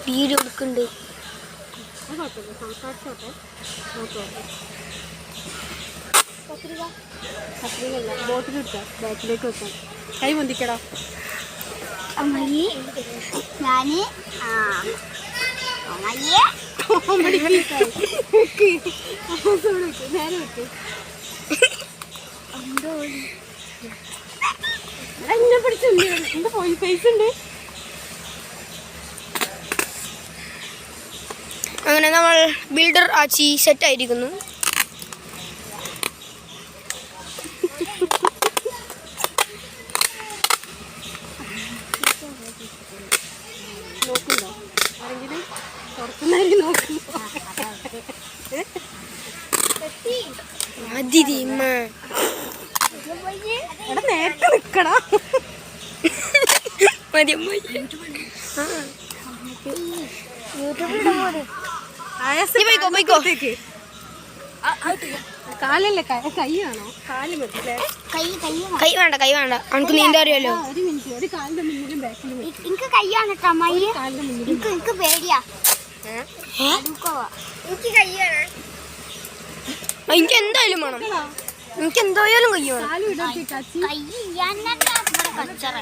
Video എടുക്കുന്നുണ്ട്. ബോട്ടിലിട്ടോ ബാക്കിലേക്ക് വെക്കാം. കൈ പൊന്തിക്കടാ. അമ്മയ്യേ ഞാന് അങ്ങനെ നമ്മൾ ബിൽഡർ ആച്ചി സെറ്റ് ആയിരിക്കുന്നു. നോക്കുന്നുണ്ടോ ആരെങ്കിലും പുറത്തുനിന്നായിരിക്കും നോക്കുന്നു. എടാ നേരത്തെ നിക്കടാ. കാലല്ലേ കൈയാണോ? കാല് മതി. കൈ വേണ്ട കൈ വേണ്ട. നമുക്ക് നീന്താ അറിയാലോ. ഒരു മിനിറ്റ്. ഒരു കാലിന്റെ മുന്നിലും ബാക്കിലും എനിക്ക് കൈയാണ് കാലിന്റെ മുന്നിലും. എനിക്ക് പേടിയാ. എനിക്ക് കൈയാണ്. എനിക്ക് എന്തായാലും വേണം. എനിക്ക് എന്തായാലും കൈ വേണം.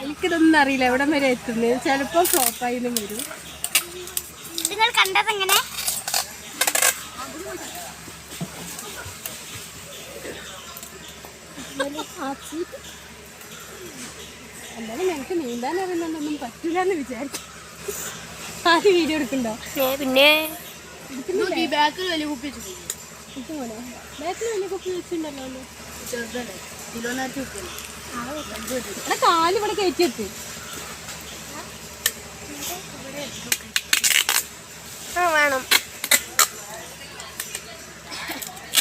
എനിക്കിതൊന്നും അറിയില്ല എവിടം വരെ എത്തുന്നത്. ചിലപ്പോ ഫ്ലോപ്പായാലും വരും. നിങ്ങൾ കണ്ടതെങ്ങനെ? എന്തായാലും ഞങ്ങൾക്ക് നീന്താൻ അറിയുന്നൊന്നും പറ്റൂലെന്ന് വിചാരിച്ചു. ആദ്യം വീഡിയോ എടുക്കണ്ടോ? പിന്നെ ബാക്കിൽ വലിയ കുപ്പി വെച്ചിട്ടുണ്ടല്ലോ. കാല് ഇവിടെ കയറ്റിയെത്തി. വേണം.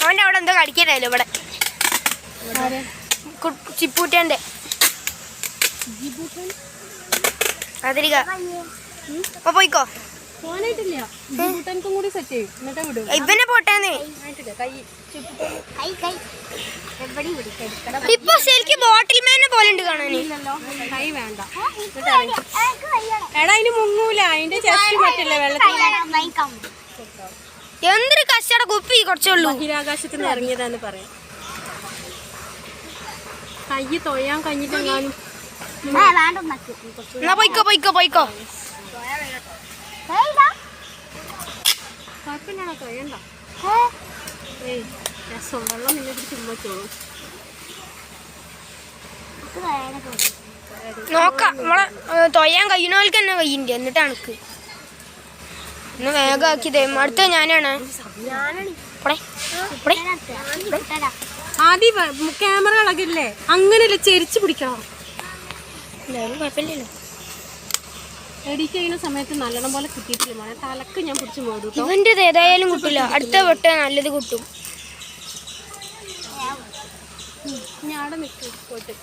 അവൻ്റെ അവിടെ എന്തോ കടിക്കാനായാലും ഇവിടെ ചിപ്പൂറ്റൻ്റെ അതിരിക. അപ്പൊ പോയിക്കോ. പോകാനായിട്ടില്ല. കൂടി സെറ്റ് ചെയ്യും എന്നിട്ട് വിടും. ഇവനെ പോട്ടേന്നേ. ഇപ്പൊ ശരിക്കും ബോട്ടിൽ മേനെ പോലെ ഉണ്ട് കാണാന്. കൈ വേണ്ട. എടാ അതിന് മുങ്ങൂല. അതിന്റെ ചെസ്റ്റ് പറ്റില്ല വെള്ളത്തിൽ. എന്തൊരു കച്ചട കുപ്പി കുറച്ചുള്ളൂ. ബഹിരാകാശത്ത് നിന്ന് ഇറങ്ങിയതാന്ന് പറയാം. കൈ തൊയ്യാൻ കഴിഞ്ഞിട്ടെങ്ങാനും. എന്നാ പോയിക്കോ പോയിക്കോ പോയിക്കോ. കുഴപ്പമില്ലാണോ? തൊയ്യണ്ട. ഏയ് രസം. വെള്ളം നിന്നിട്ട് ചുമ്മച്ചോളൂ. നോക്കാം. നമ്മളെ തൊയ്യാൻ കഴിയുന്നവർക്ക് തന്നെ കയ്യുണ്ട്. എന്നിട്ട് അണക്ക് ഒന്ന് വേഗം ആക്കിയതേ. അടുത്ത ഞാനാണ്. ആദ്യം ക്യാമറ ഇളകില്ലേ? അങ്ങനെയല്ല, ചെരിച്ച് പിടിക്കണം. കുഴപ്പമില്ലല്ലോ. എഡിറ്റ് ചെയ്യുന്ന സമയത്ത് നല്ലോണം പോലെ കിട്ടിയിട്ടില്ല മോനെ. തലക്ക് ഞാൻ പിടിച്ച് മോടും. ഇവൻ്റെത് ഏതായാലും കിട്ടില്ല. അടുത്ത വെട്ട നല്ലത് കിട്ടും. ഞാൻ അവിടെ നിൽക്കും പോയിട്ട്.